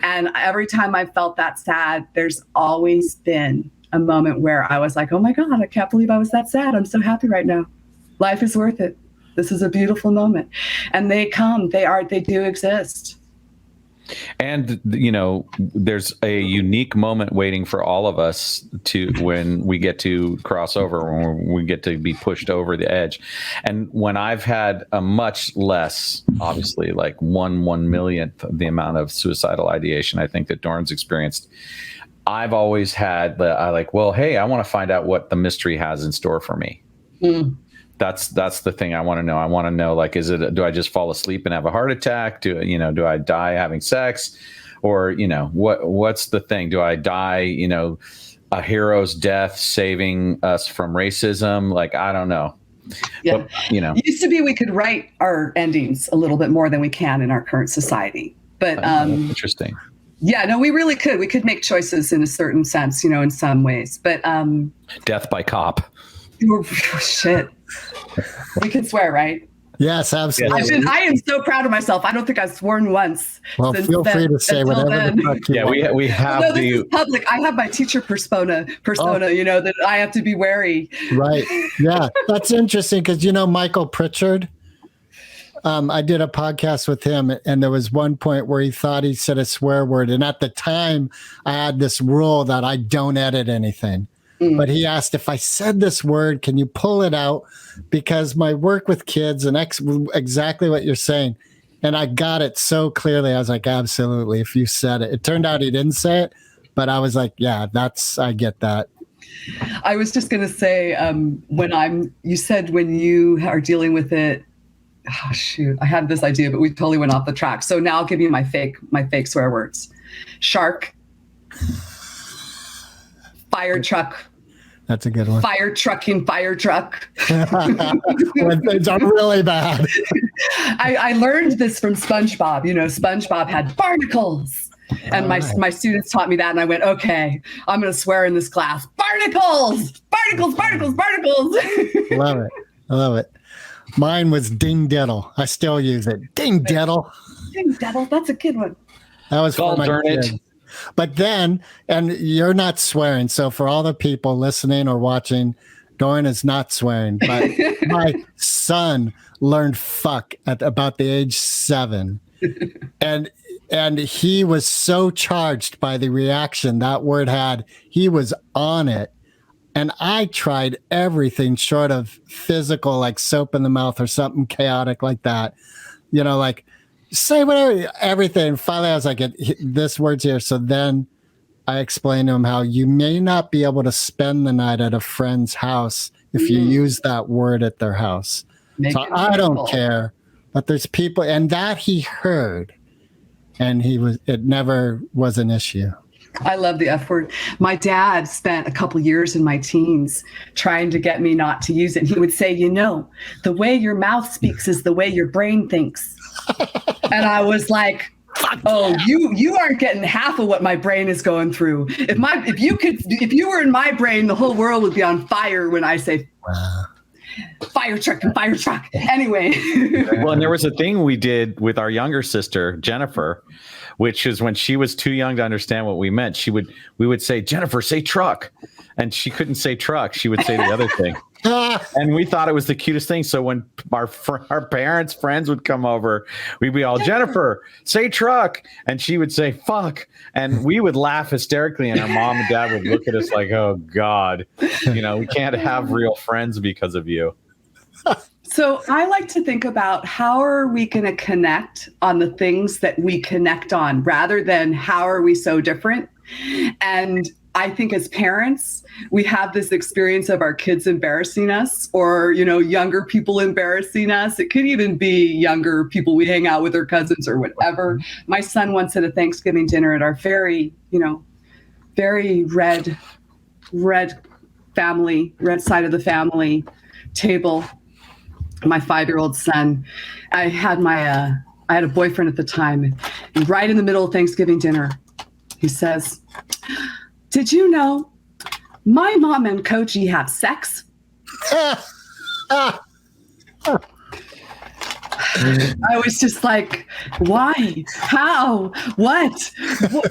And every time I felt that sad, there's always been a moment where I was like, oh my God, I can't believe I was that sad. I'm so happy right now. Life is worth it. This is a beautiful moment. And they come, they do exist. And, there's a unique moment waiting for all of us when we get to cross over, when we get to be pushed over the edge. And when I've had a much less, obviously like 1/1,000,000th of the amount of suicidal ideation I think that Doren's experienced, I've always had hey, I want to find out what the mystery has in store for me. Mm. That's the thing I want to know. I want to know, do I just fall asleep and have a heart attack? Do I die having sex? Or, what's the thing? Do I die, a hero's death saving us from racism? I don't know. Yeah. But, It used to be we could write our endings a little bit more than we can in our current society. But interesting. Yeah, no, we really could. We could make choices in a certain sense, in some ways. But death by cop. Oh, shit. We can swear, right? Yes, absolutely. I am so proud of myself. I don't think I've sworn once. Well, feel free to say whatever the fuck you want. We have this is public. I have my teacher persona, that I have to be wary. Right. Yeah, that's interesting because, Michael Pritchard, I did a podcast with him and there was one point where he thought he said a swear word. And at the time, I had this rule that I don't edit anything. But he asked if I said this word, can you pull it out? Because my work with kids and exactly what you're saying. And I got it so clearly. I was like, absolutely. If you said it, it turned out he didn't say it, but I was like, yeah, I get that. I was just going to say, you said when you are dealing with it, oh shoot, I had this idea, but we totally went off the track. So now I'll give you my fake swear words. Shark. Fire truck. That's a good one. Fire truck. When things are really bad. I learned this from SpongeBob. SpongeBob had barnacles. And my students taught me that. And I went, okay, I'm going to swear in this class. Barnacles! Barnacles, barnacles, barnacles. I love it. Mine was ding diddle. I still use it. Ding diddle. Ding diddle. That's a good one. That was for my kids. But then, and you're not swearing. So for all the people listening or watching, Doren is not swearing. But my son learned fuck at about the age 7. And he was so charged by the reaction that word had. He was on it. And I tried everything short of physical, like soap in the mouth or something chaotic like that. Like say whatever, everything. Finally, I was like, this word's here. So then I explained to him how you may not be able to spend the night at a friend's house if you use that word at their house. So I don't care, but there's people, and that he heard, and it never was an issue. I love the F word. My dad spent a couple years in my teens trying to get me not to use it. He would say, the way your mouth speaks is the way your brain thinks. And I was like, you aren't getting half of what my brain is going through. If you were in my brain, the whole world would be on fire when I say fire truck and fire truck. Anyway. Well, and there was a thing we did with our younger sister, Jennifer, which is when she was too young to understand what we meant. We would say, Jennifer, say truck. And she couldn't say truck. She would say the other thing. And we thought it was the cutest thing. So when our parents' friends would come over, we'd be all, Jennifer, say truck. And she would say, fuck. And we would laugh hysterically. And our mom and dad would look at us like, oh, God, we can't have real friends because of you. So I like to think about how are we going to connect on the things that we connect on rather than how are we so different. And I think as parents, we have this experience of our kids embarrassing us or, younger people embarrassing us. It could even be younger people we hang out with, their cousins or whatever. My son once at a Thanksgiving dinner at our very red side of the family table, my 5-year-old son, I had a boyfriend at the time, and right in the middle of Thanksgiving dinner, he says, did you know my mom and Koji have sex? I was just like, why? How? What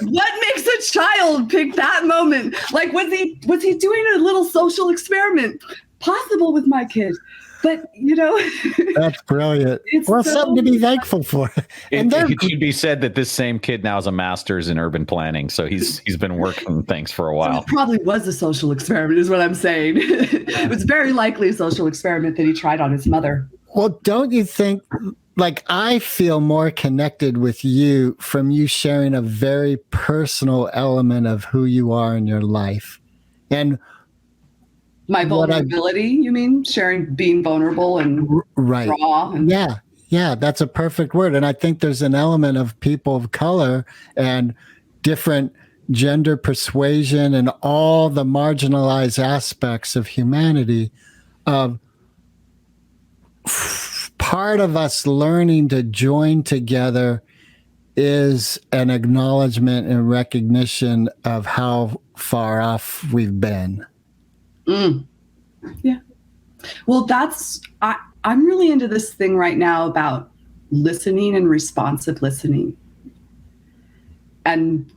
makes a child pick that moment? Like, was he doing a little social experiment? Possible with my kid. But, that's brilliant. Well, something to be thankful for. It should be said that this same kid now is a master's in urban planning. So he's been working things for a while. So it probably was a social experiment is what I'm saying. It was very likely a social experiment that he tried on his mother. Well, don't you think, I feel more connected with you from you sharing a very personal element of who you are in your life. And my vulnerability, you mean? Being vulnerable and right. raw? And yeah, that's a perfect word. And I think there's an element of people of color and different gender persuasion and all the marginalized aspects of humanity of part of us learning to join together is an acknowledgement and recognition of how far off we've been. Yeah. Well, I'm really into this thing right now about listening and responsive listening. And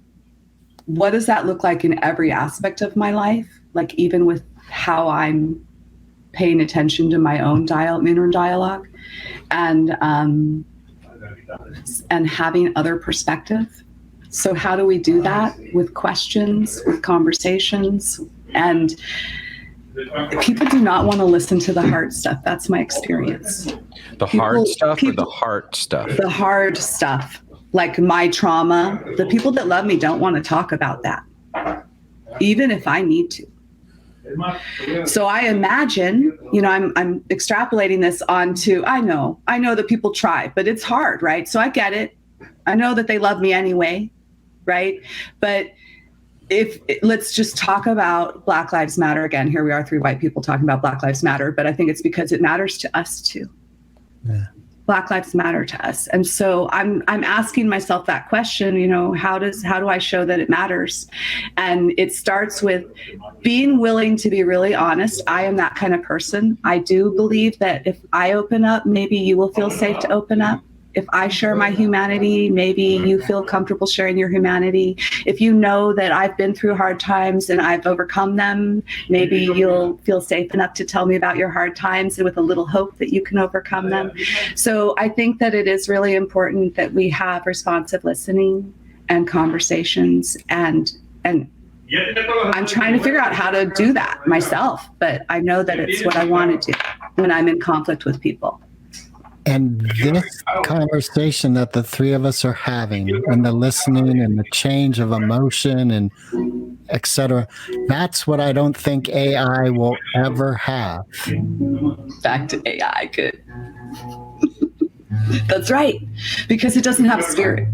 what does that look like in every aspect of my life? Like even with how I'm paying attention to my own inner dialogue and having other perspective. So how do we do that? With questions, with conversations, and people do not want to listen to the hard stuff. That's my experience. Hard stuff or the heart stuff? The hard stuff, like my trauma. The people that love me don't want to talk about that, even if I need to. So I imagine, I'm extrapolating this onto, I know that people try, but it's hard, right? So I get it. I know that they love me anyway, right? But let's just talk about Black Lives Matter again. Here we are, 3 white people talking about Black Lives Matter, but I think it's because it matters to us too. Yeah. Black lives matter to us. And so I'm asking myself that question, how do I show that it matters? And it starts with being willing to be really honest. I am that kind of person. I do believe that if I open up, maybe you will feel safe to open up. If I share my humanity, maybe you feel comfortable sharing your humanity. If you know that I've been through hard times and I've overcome them, maybe you'll feel safe enough to tell me about your hard times and with a little hope that you can overcome them. So I think that it is really important that we have responsive listening and conversations and I'm trying to figure out how to do that myself, but I know that it's what I want to do when I'm in conflict with people. And this conversation that the three of us are having, and the listening and the change of emotion and etc., that's what I don't think AI will ever have. Back to AI, good. That's right, because it doesn't have spirit.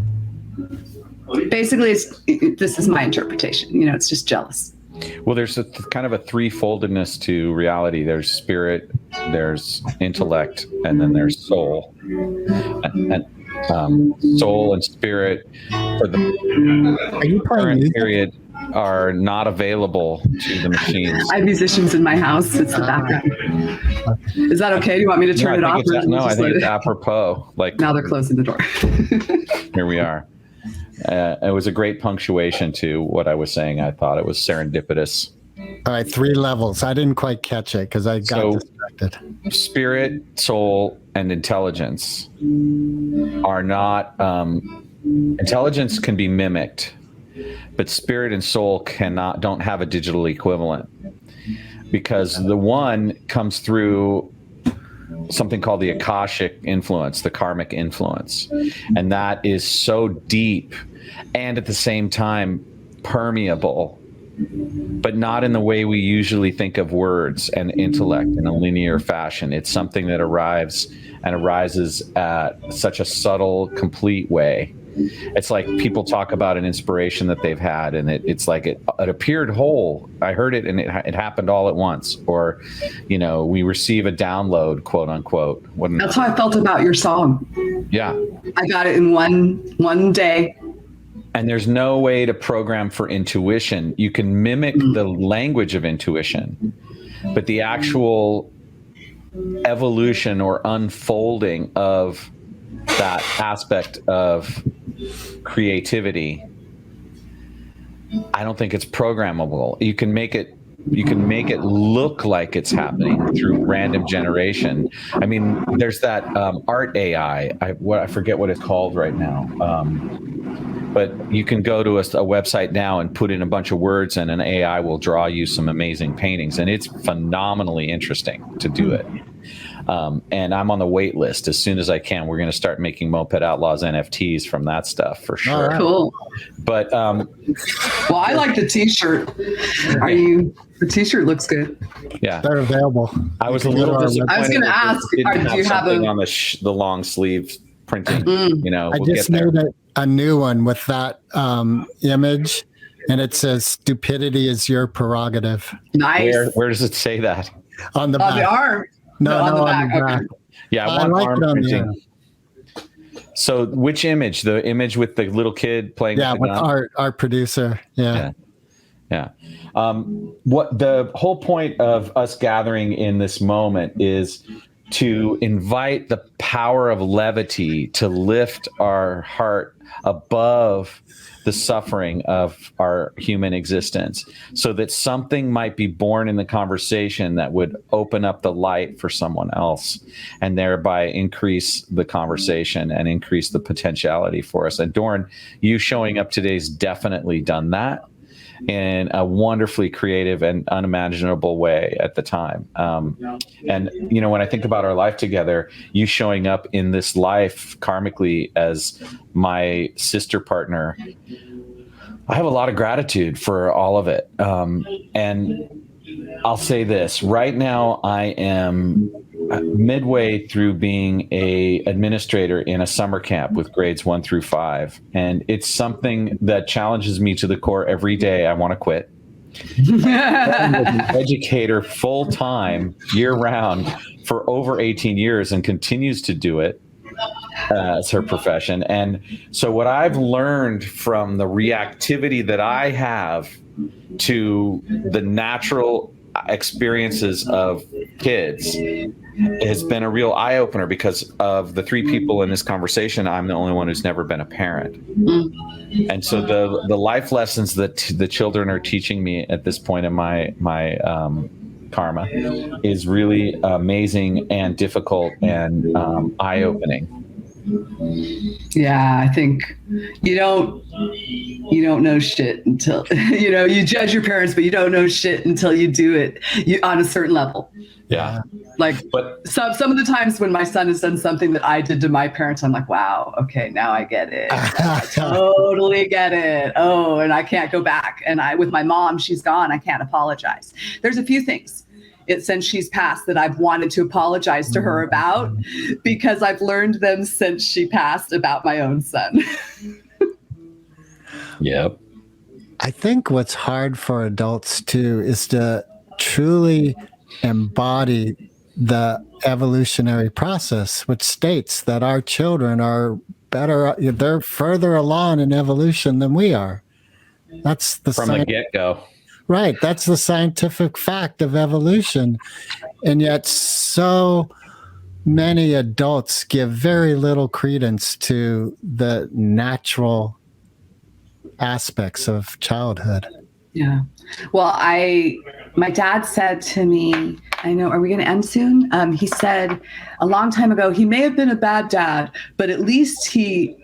Basically, this is my interpretation. It's just jealous. Well, there's a kind of a threefoldedness to reality. There's spirit, there's intellect, and then there's soul. And soul and spirit for the current period are not available to the machines. I have musicians in my house. It's the background. Is that okay? Do you want me to turn it off? I think it's apropos. Now they're closing the door. Here we are. It was a great punctuation to what I was saying. I thought it was serendipitous. All right, 3 levels. I didn't quite catch it because I got distracted. Spirit, soul, and intelligence are not. Intelligence can be mimicked, but spirit and soul don't have a digital equivalent, because the one comes through something called the Akashic influence, the karmic influence. And that is so deep and at the same time permeable, but not in the way we usually think of words and intellect in a linear fashion. It's something that arrives and arises at such a subtle, complete way. It's like people talk about an inspiration that they've had, and it's like it appeared whole. I heard it, and it happened all at once. Or, we receive a download, quote unquote. That's how I felt about your song. Yeah, I got it in one day. And there's no way to program for intuition. You can mimic the language of intuition, but the actual evolution or unfolding of that aspect of creativity, I don't think it's programmable. You can make it look like it's happening through random generation. I mean, there's that art AI. I forget what it's called right now. But you can go to a website now and put in a bunch of words, and an AI will draw you some amazing paintings, and it's phenomenally interesting to do it. And I'm on the wait list. As soon as I can, we're going to start making Moped Outlaws NFTs from that stuff for sure. Right. Cool. But well, I like the T-shirt. The T-shirt looks good. Yeah, they're available. I was a little disappointed. I was going to ask, do you have on the long sleeve printing? I just made a new one with that image, and it says "Stupidity is your prerogative." Nice. Where does it say that? On the back. On the arm. No, on the back. Okay. Yeah, I like it on the arm. So, which image? The image with the little kid playing? Yeah, with our producer. Yeah. What the whole point of us gathering in this moment is to invite the power of levity to lift our heart above the suffering of our human existence, so that something might be born in the conversation that would open up the light for someone else, and thereby increase the conversation and increase the potentiality for us. And Doren, you showing up today's definitely done that in a wonderfully creative and unimaginable way at the time. And, when I think about our life together, you showing up in this life karmically as my sister partner, I have a lot of gratitude for all of it. And I'll say this, right now I am midway through being a administrator in a summer camp with grades 1 through 5. And it's something that challenges me to the core every day. I want to quit. I'm an educator full-time, year-round for over 18 years and continues to do it as her profession. And so what I've learned from the reactivity that I have to the natural experiences of kids has been a real eye-opener, because of the 3 people in this conversation, I'm the only one who's never been a parent. And so the life lessons that the children are teaching me at this point in my karma is really amazing and difficult and eye-opening. Yeah, I think you don't know shit until you judge your parents, but you don't know shit until you do it on a certain level. Yeah. Like, But some of the times when my son has done something that I did to my parents, I'm like, wow, okay, now I get it. I totally get it. Oh, and I can't go back. And with my mom, she's gone. I can't apologize. There's a few things since she's passed that I've wanted to apologize to her about, because I've learned them since she passed about my own son. Yep. I think what's hard for adults too is to truly embody the evolutionary process, which states that our children are they're further along in evolution than we are. That's From the get-go. Right. That's the scientific fact of evolution. And yet so many adults give very little credence to the natural aspects of childhood. Yeah. Well, my dad said to me, I know, are we going to end soon? He said a long time ago, he may have been a bad dad, but at least he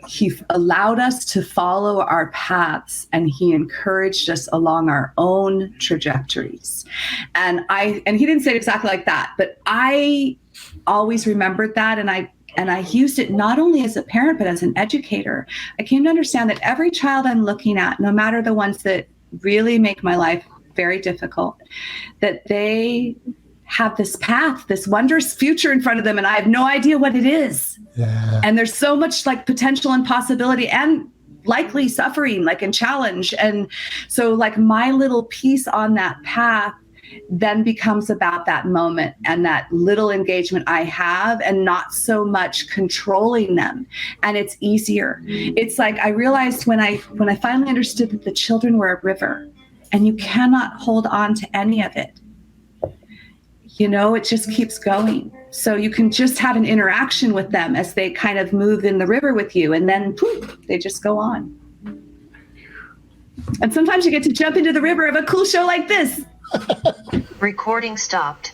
allowed us to follow our paths, and he encouraged us along our own trajectories. And he didn't say it exactly like that, but I always remembered that. And I used it not only as a parent, but as an educator. I came to understand that every child I'm looking at, no matter the ones that really make my life very difficult, that they have this path, this wondrous future in front of them, and I have no idea what it is. Yeah. And there's so much like potential and possibility and likely suffering, like, and challenge. And so like my little piece on that path then becomes about that moment and that little engagement I have, and not so much controlling them. And it's easier. It's like I realized when I finally understood that the children were a river, and you cannot hold on to any of it. It just keeps going. So you can just have an interaction with them as they kind of move in the river with you, and then poof, they just go on. And sometimes you get to jump into the river of a cool show like this. Recording stopped.